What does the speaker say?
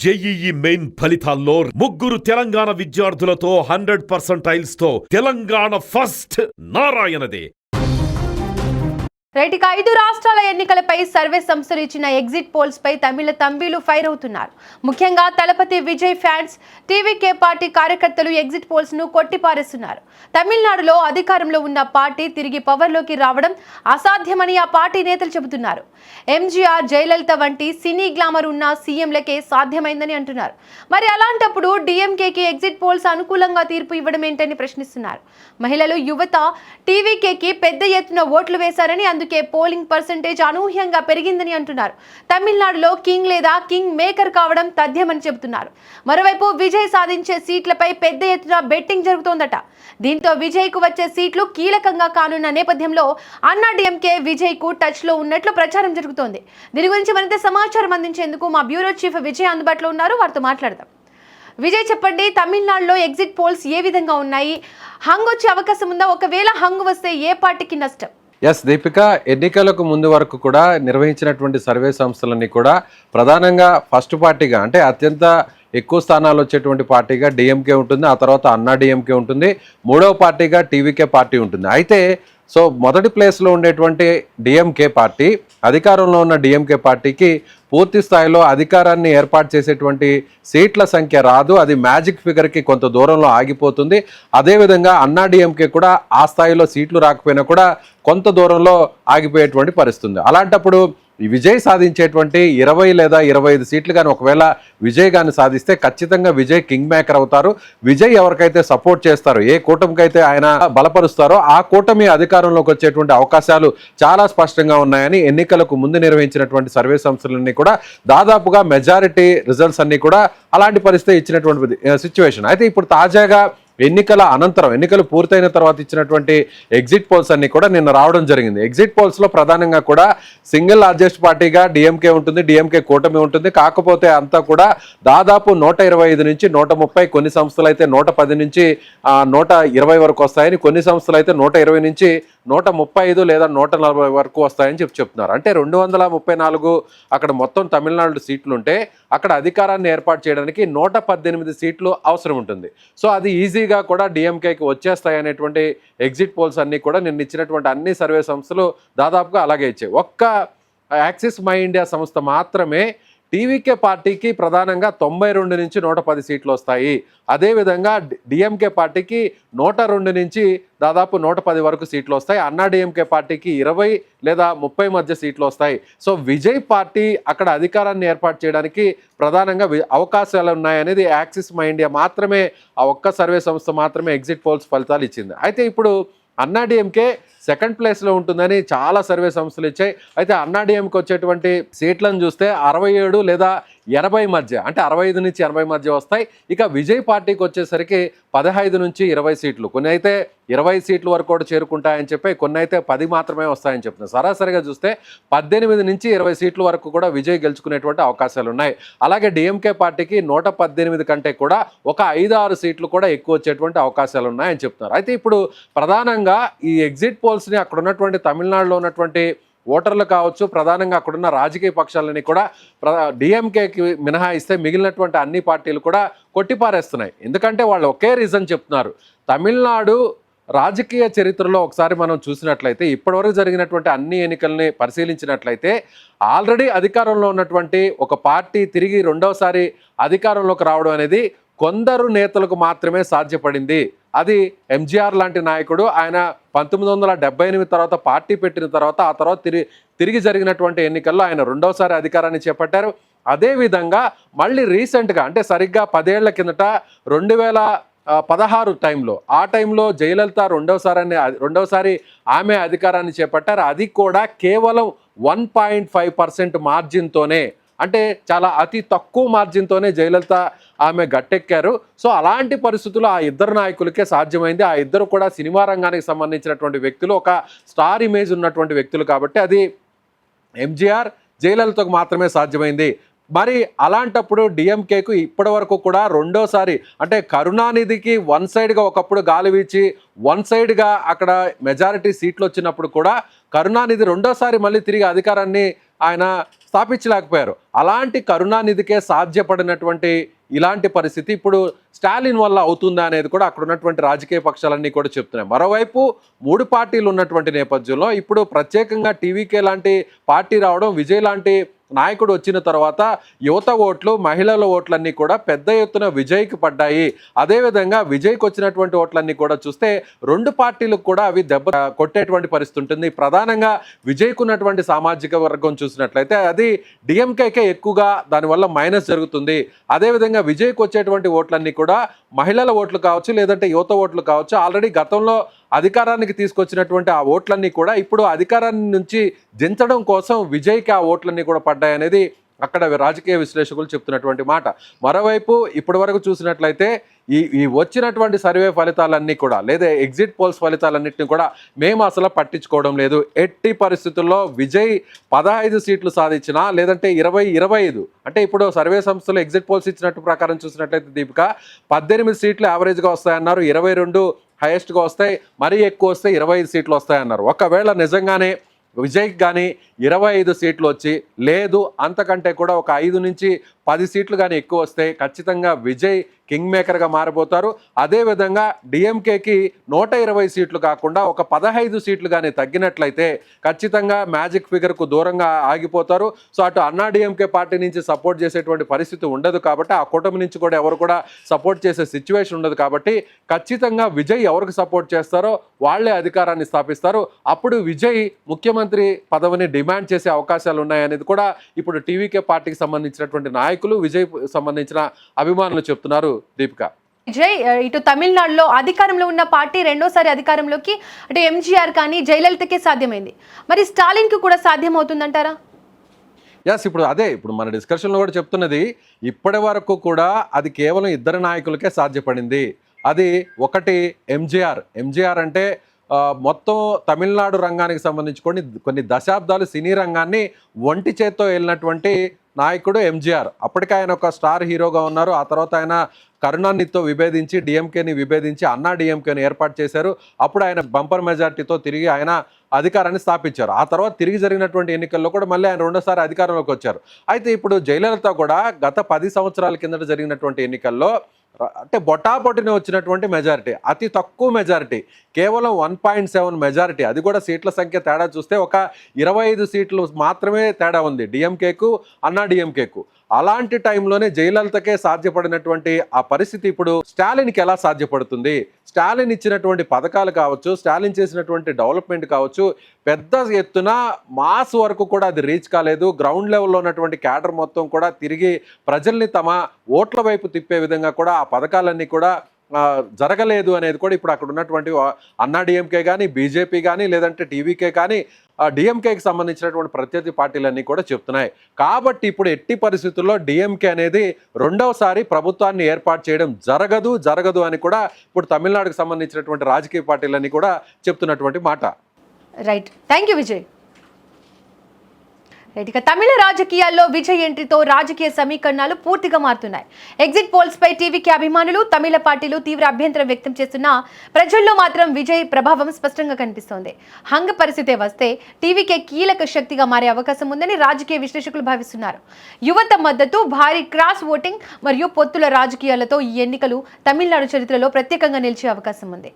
JEE main ఫలితాల్లో ముగ్గురు తెలంగాణ విద్యార్థులతో 100% తెలంగాణ ఫస్ట్ నారాయణదే. రైట్, ఇక 5 రాష్ట్రాల ఎన్నికలపై సర్వే సంస్థలు ఇచ్చిన ఎగ్జిట్ పోల్స్ పై తమిళ తంబీలు ఫైర్ అవుతున్నారు. ముఖ్యంగా తలపతి విజయ్ ఫ్యాన్స్, టీవీకే పార్టీ కార్యకర్తలు ఎగ్జిట్ పోల్స్ ను కొట్టిపారేస్తున్నారు. తమిళనాడులో అధికారంలో ఉన్న పార్టీ తిరిగి పవర్లోకి రావడం అసాధ్యమని ఆ పార్టీ నేతలు చెబుతున్నారు. ఎంజీఆర్, జయలలిత వంటి సినీ గ్లామర్ ఉన్న సీఎంలకే సాధ్యమైందని అంటున్నారు. మరి అలాంటప్పుడు డీఎంకేకి ఎగ్జిట్ పోల్స్ అనుకూలంగా తీర్పు ఇవ్వడం ఏంటని ప్రశ్నిస్తున్నారు. మహిళలు, యువత టీవీకేకి పెద్ద ఎత్తున ఓట్లు వేశారని, అందుకే పోలింగ్ పర్సెంటేజ్ అనూహ్యంగా పెరిగిందని అంటున్నారు. తమిళనాడులో కింగ్ లేదా కింగ్ మేకర్ కావడం తథ్యమని చెబుతున్నారు. మరోవైపు విజయ్ సాధించే సీట్లపై పెద్ద ఎత్తున బెట్టింగ్ జరుగుతోందట. దీంతో విజయ్ కు వచ్చే సీట్లు కీలకంగా కానున్న నేపథ్యంలో అన్నా డీఎంకే విజయ్ కు టచ్ లో ఉన్నట్లు ప్రచారం జరుగుతోంది. దీని గురించి మరింత సమాచారం అందించేందుకు మా బ్యూరో చీఫ్ విజయ్ అందుబాటులో ఉన్నారు. వారితో మాట్లాడదాం. విజయ్, చెప్పండి, తమిళనాడులో ఎగ్జిట్ పోల్స్ ఏ విధంగా ఉన్నాయి? హంగ్ వచ్చే అవకాశం ఉందా? ఒకవేళ హంగ్ వస్తే ఏ పార్టీకి నష్టం? ఎస్ దీపిక, ఎన్నికలకు ముందు వరకు కూడా నిర్వహించినటువంటి సర్వే సంస్థలన్నీ కూడా ప్రధానంగా ఫస్ట్ పార్టీగా, అంటే అత్యంత ఎక్కువ స్థానాలు వచ్చేటువంటి పార్టీగా డిఎంకే ఉంటుంది. ఆ తర్వాత అన్నా డిఎంకే ఉంటుంది. మూడవ పార్టీగా టీవీకే పార్టీ ఉంటుంది. అయితే మొదటి ప్లేస్లో ఉండేటువంటి డిఎంకే పార్టీ, అధికారంలో ఉన్న డిఎంకే పార్టీకి పూర్తి స్థాయిలో అధికారాన్ని ఏర్పాటు చేసేటువంటి సీట్ల సంఖ్య రాదు. అది మ్యాజిక్ ఫిగర్కి కొంత దూరంలో ఆగిపోతుంది. అదేవిధంగా అన్నా డిఎంకే కూడా ఆ స్థాయిలో సీట్లు రాకపోయినా కూడా కొంత దూరంలో ఆగిపోయేటువంటి పరిస్థితుంది. అలాంటప్పుడు విజయ్ సాధించేటువంటి 20 లేదా 25 సీట్లు కానీ ఒకవేళ విజయ్ కానీ సాధిస్తే ఖచ్చితంగా విజయ్ కింగ్ మేకర్ అవుతారు. విజయ్ ఎవరికైతే సపోర్ట్ చేస్తారో, ఏ కూటమికైతే ఆయన బలపరుస్తారో ఆ కూటమి అధికారంలోకి వచ్చేటువంటి అవకాశాలు చాలా స్పష్టంగా ఉన్నాయని ఎన్నికలకు ముందు నిర్వహించినటువంటి సర్వే సంస్థలన్నీ కూడా దాదాపుగా మెజారిటీ రిజల్ట్స్ అన్ని కూడా అలాంటి పరిస్థితి ఇచ్చినటువంటి సిచ్యువేషన్. అయితే ఇప్పుడు తాజాగా ఎన్నికల అనంతరం, ఎన్నికలు పూర్తయిన తర్వాత ఇచ్చినటువంటి ఎగ్జిట్ పోల్స్ అన్ని కూడా నిన్న రావడం జరిగింది. ఎగ్జిట్ పోల్స్లో ప్రధానంగా కూడా సింగిల్ లార్జెస్ట్ పార్టీగా డిఎంకే ఉంటుంది, డిఎంకే కూటమి ఉంటుంది. కాకపోతే అంతా కూడా దాదాపు 125 నుంచి 130, కొన్ని సంస్థలు అయితే 110 నుంచి 120 వరకు వస్తాయని, కొన్ని సంస్థలు అయితే 120 నుంచి 135 లేదా 140 వరకు వస్తాయని చెప్తున్నారు. అంటే 234 అక్కడ మొత్తం తమిళనాడు సీట్లుంటే అక్కడ అధికారాన్ని ఏర్పాటు చేయడానికి 118 సీట్లు అవసరం ఉంటుంది. అది ఈజీగా కూడా డిఎంకేకి వచ్చేస్తాయి అనేటువంటి ఎగ్జిట్ పోల్స్ అన్నీ కూడా నిన్న ఇచ్చినటువంటి అన్ని సర్వే సంస్థలు దాదాపుగా అలాగే ఇచ్చాయి. ఒక్క యాక్సిస్ మై ఇండియా సంస్థ మాత్రమే టీవీకే పార్టీకి ప్రధానంగా 92 నుంచి 110 సీట్లు వస్తాయి. అదేవిధంగా డిఎంకే పార్టీకి 102 నుంచి దాదాపు 110 వరకు సీట్లు వస్తాయి. అన్నా డిఎంకే పార్టీకి 20 లేదా 30 మధ్య సీట్లు వస్తాయి. విజయ్ పార్టీ అక్కడ అధికారాన్ని ఏర్పాటు చేయడానికి ప్రధానంగా అవకాశాలు ఉన్నాయనేది యాక్సిస్ మై ఇండియా మాత్రమే, ఆ ఒక్క సర్వే సంస్థ మాత్రమే ఎగ్జిట్ పోల్స్ ఫలితాలు ఇచ్చింది. అయితే ఇప్పుడు అన్నా డిఎంకే సెకండ్ ప్లేస్లో ఉంటుందని చాలా సర్వే సంస్థలు ఇచ్చాయి. అయితే అన్నా డిఎంకే వచ్చేటువంటి సీట్లను చూస్తే 67 లేదా 80 మధ్య, అంటే 65 నుంచి 80 మధ్య వస్తాయి. ఇక విజయ్ పార్టీకి వచ్చేసరికి 15 నుంచి 20 సీట్లు, కొన్ని అయితే 20 సీట్ల వరకు కూడా చేరుకుంటాయని చెప్పి, కొన్ని అయితే 10 మాత్రమే వస్తాయని చెప్తున్నారు. సరాసరిగా చూస్తే 18 నుంచి 20 సీట్ల వరకు కూడా విజయ్ గెలుచుకునేటువంటి అవకాశాలు ఉన్నాయి. అలాగే డిఎంకే పార్టీకి 118 కంటే కూడా ఒక 5-6 సీట్లు కూడా ఎక్కువ వచ్చేటువంటి అవకాశాలు ఉన్నాయని చెప్తున్నారు. అయితే ఇప్పుడు ప్రధానంగా ఈ ఎగ్జిట్ పోల్స్ని అక్కడ ఉన్నటువంటి తమిళనాడులో ఉన్నటువంటి ఓటర్లు కావచ్చు, ప్రధానంగా అక్కడున్న రాజకీయ పక్షాలని కూడా డిఎంకేకి మినహాయిస్తే మిగిలినటువంటి అన్ని పార్టీలు కూడా కొట్టిపారేస్తున్నాయి. ఎందుకంటే వాళ్ళు ఒకే రీజన్ చెప్తున్నారు. తమిళనాడు రాజకీయ చరిత్రలో ఒకసారి మనం చూసినట్లయితే, ఇప్పటివరకు జరిగినటువంటి అన్ని ఎన్నికల్ని పరిశీలించినట్లయితే, ఆల్రెడీ అధికారంలో ఉన్నటువంటి ఒక పార్టీ తిరిగి రెండవసారి అధికారంలోకి రావడం అనేది కొందరు నేతలకు మాత్రమే సాధ్యపడింది. అది ఎంజీఆర్ లాంటి నాయకుడు, ఆయన 1978 తర్వాత పార్టీ పెట్టిన తర్వాత ఆ తర్వాత తిరిగి జరిగినటువంటి ఎన్నికల్లో ఆయన రెండవసారి అధికారాన్ని చేపట్టారు. అదేవిధంగా మళ్ళీ రీసెంట్గా, అంటే సరిగ్గా 10 ఏళ్ల కిందట 2016 టైంలో, ఆ టైంలో జయలలిత రెండవసారి ఆమె అధికారాన్ని చేపట్టారు. అది కూడా కేవలం 1.5% మార్జిన్తోనే, అంటే చాలా అతి తక్కువ మార్జిన్తోనే జయలలిత ఆమె గట్టెక్కారు. అలాంటి పరిస్థితుల్లో ఆ ఇద్దరు నాయకులకే సాధ్యమైంది. ఆ ఇద్దరు కూడా సినిమా రంగానికి సంబంధించినటువంటి వ్యక్తులు, ఒక స్టార్ ఇమేజ్ ఉన్నటువంటి వ్యక్తులు కాబట్టి అది ఎంజీఆర్, జయలలితకు మాత్రమే సాధ్యమైంది. మరి అలాంటప్పుడు డిఎంకేకు ఇప్పటి వరకు కూడా రెండోసారి, అంటే కరుణానిధికి వన్ సైడ్గా ఒకప్పుడు గాలి వీచి వన్ సైడ్గా అక్కడ మెజారిటీ సీట్లు వచ్చినప్పుడు కూడా కరుణానిధి రెండోసారి మళ్ళీ తిరిగి అధికారాన్ని ఆయన స్థాపించలేకపోయారు. అలాంటి కరుణానిధికే సాధ్యపడినటువంటి ఇలాంటి పరిస్థితి ఇప్పుడు స్టాలిన్ వల్ల అవుతుందా అనేది కూడా అక్కడ ఉన్నటువంటి రాజకీయ పక్షాలన్నీ కూడా చెప్తున్నాయి. మరోవైపు 3 పార్టీలు ఉన్నటువంటి నేపథ్యంలో ఇప్పుడు ప్రత్యేకంగా టీవీకే లాంటి పార్టీ రావడం, విజయ్ లాంటి నాయకుడు వచ్చిన తర్వాత యువత ఓట్లు, మహిళల ఓట్లన్నీ కూడా పెద్ద ఎత్తున విజయ్కి పడ్డాయి. అదేవిధంగా విజయ్కి వచ్చినటువంటి ఓట్లన్నీ కూడా చూస్తే 2 పార్టీలకు కూడా అవి దెబ్బ కొట్టేటువంటి పరిస్థితి ఉంటుంది. ప్రధానంగా విజయ్కు ఉన్నటువంటి సామాజిక వర్గం చూసినట్లయితే అది డిఎంకేకే ఎక్కువగా దానివల్ల మైనస్ జరుగుతుంది. అదేవిధంగా విజయ్కి వచ్చేటువంటి ఓట్లన్నీ కూడా మహిళల ఓట్లు కావచ్చు, లేదంటే యువత ఓట్లు కావచ్చు. ఆల్రెడీ గతంలో అధికారానికి తీసుకొచ్చినటువంటి ఆ ఓట్లన్నీ కూడా ఇప్పుడు అధికారాన్ని నుంచి దించడం కోసం విజయ్కి ఆ ఓట్లన్నీ కూడా పడ్డాయనేది అక్కడ రాజకీయ విశ్లేషకులు చెప్తున్నటువంటి మాట. మరోవైపు ఇప్పటి వరకు చూసినట్లయితే ఈ వచ్చినటువంటి సర్వే ఫలితాలన్నీ కూడా, లేదా ఎగ్జిట్ పోల్స్ ఫలితాలన్నింటినీ కూడా మేము అసలు పట్టించుకోవడం లేదు. ఎట్టి పరిస్థితుల్లో విజయ్ 15 సీట్లు సాధించినా, లేదంటే 20-25 అంటే ఇప్పుడు సర్వే సంస్థలు ఎగ్జిట్ పోల్స్ ఇచ్చినట్టు ప్రకారం చూసినట్లయితే దీపిక 18 సీట్లు యావరేజ్గా వస్తాయన్నారు, 22 హైయెస్ట్గా వస్తాయి, మరీ ఎక్కువ వస్తే 25 సీట్లు వస్తాయన్నారు. ఒకవేళ నిజంగానే విజయ్కి కానీ 25 సీట్లు వచ్చి, లేదు అంతకంటే కూడా ఒక 5 నుంచి 10 సీట్లు కానీ ఎక్కువ వస్తే ఖచ్చితంగా విజయ్ కింగ్ మేకర్గా మారిపోతారు. అదేవిధంగా డిఎంకేకి 120 సీట్లు కాకుండా ఒక 15 సీట్లు కానీ తగ్గినట్లయితే ఖచ్చితంగా మ్యాజిక్ ఫిగర్కు దూరంగా ఆగిపోతారు. సో అటు అన్నా డిఎంకే పార్టీ నుంచి సపోర్ట్ చేసేటువంటి పరిస్థితి ఉండదు కాబట్టి, ఆ కూటమి నుంచి కూడా ఎవరు కూడా సపోర్ట్ చేసే సిచ్యువేషన్ ఉండదు కాబట్టి ఖచ్చితంగా విజయ్ ఎవరికి సపోర్ట్ చేస్తారో వాళ్ళే అధికారాన్ని స్థాపిస్తారు. అప్పుడు విజయ్ ముఖ్యమంత్రి పదవిని డిమాండ్ చేసే అవకాశాలు ఉన్నాయనేది కూడా ఇప్పుడు టీవీకే పార్టీకి సంబంధించినటువంటి నాయకులు, విజయ్ సంబంధించిన అభిమానులు చెప్తున్నారు. దీపిక, విజయ్ ఇటు తమిళనాడులో అధికారంలో ఉన్న పార్టీ రెండోసారి అధికారంలోకి అంటే ఎంజీఆర్ కానీ జయలలితకే సాధ్యమైంది. మరి స్టాలిన్కి కూడా సాధ్యమవుతుందంటారా? ఇప్పుడు మన డిస్కషన్లో కూడా చెప్తున్నది, ఇప్పటి వరకు కూడా అది కేవలం 2 నాయకులకే సాధ్యపడింది. అది ఒకటి ఎంజీఆర్ అంటే మొత్తం తమిళనాడు రంగానికి సంబంధించి కొన్ని దశాబ్దాలు సినీ రంగాన్ని ఒంటి చేత్తో వెళ్ళినటువంటి నాయకుడు ఎంజీఆర్. అప్పటికే ఆయన ఒక స్టార్ హీరోగా ఉన్నారు. ఆ తర్వాత ఆయన కరుణానిధితో విభేదించి డిఎంకేని విభేదించి అన్నా డిఎంకేని ఏర్పాటు చేశారు. అప్పుడు ఆయన బంపర్ మెజార్టీతో తిరిగి ఆయన అధికారాన్ని స్థాపించారు. ఆ తర్వాత తిరిగి జరిగినటువంటి ఎన్నికల్లో కూడా మళ్ళీ ఆయన 2వ అధికారంలోకి వచ్చారు. అయితే ఇప్పుడు జయలలిత కూడా గత 10 సంవత్సరాల కిందట జరిగినటువంటి ఎన్నికల్లో అంటే బొటాబొటిని వచ్చినటువంటి మెజారిటీ, అతి తక్కువ మెజారిటీ, కేవలం 1.7 మెజారిటీ. అది కూడా సీట్ల సంఖ్య తేడా చూస్తే ఒక 25 సీట్లు మాత్రమే తేడా ఉంది డిఎంకేకు, అన్నా డిఎంకేకు. అలాంటి టైంలోనే జయలలితకే సాధ్యపడినటువంటి ఆ పరిస్థితి ఇప్పుడు స్టాలిన్కి ఎలా సాధ్యపడుతుంది? స్టాలిన్ ఇచ్చినటువంటి పథకాలు కావచ్చు, స్టాలిన్ చేసినటువంటి డెవలప్మెంట్ కావచ్చు, పెద్ద ఎత్తున మాస్ వరకు కూడా అది రీచ్ కాలేదు. గ్రౌండ్ లెవెల్లో ఉన్నటువంటి క్యాడర్ మొత్తం కూడా తిరిగి ప్రజల్ని తమ ఓట్ల వైపు తిప్పే విధంగా కూడా ఆ పథకాలన్నీ కూడా జరగలేదు అనేది కూడా ఇప్పుడు అక్కడ ఉన్నటువంటి అన్నా డిఎంకే కానీ, బీజేపీ కానీ, లేదంటే టీవీకే కానీ, డిఎంకేకి సంబంధించినటువంటి ప్రత్యర్థి పార్టీలన్నీ కూడా చెప్తున్నాయి. కాబట్టి ఇప్పుడు ఎట్టి పరిస్థితుల్లో డిఎంకే అనేది 2వసారి ప్రభుత్వాన్ని ఏర్పాటు చేయడం జరగదు అని కూడా ఇప్పుడు తమిళనాడుకు సంబంధించినటువంటి రాజకీయ పార్టీలన్నీ కూడా చెప్తున్నటువంటి మాట. Right, thank you Vijay. ఇక తమిళ రాజకీయాల్లో విజయ్ ఎంట్రీతో రాజకీయ సమీకరణాలు పూర్తిగా మారుతున్నాయి. ఎగ్జిట్ పోల్స్ పై టీవీకే అభిమానులు, తమిళ పార్టీలు తీవ్ర అభ్యంతరం వ్యక్తం చేస్తున్నా ప్రజల్లో మాత్రం విజయ్ ప్రభావం స్పష్టంగా కనిపిస్తోంది. హంగ పరిస్థితే వస్తే టీవీకే కీలక శక్తిగా మారే అవకాశం ఉందని రాజకీయ విశ్లేషకులు భావిస్తున్నారు. యువత మద్దతు, భారీ క్రాస్ ఓటింగ్ మరియు పొత్తుల రాజకీయాలతో ఈ ఎన్నికలు తమిళనాడు చరిత్రలో ప్రత్యేకంగా నిలిచే అవకాశం ఉంది.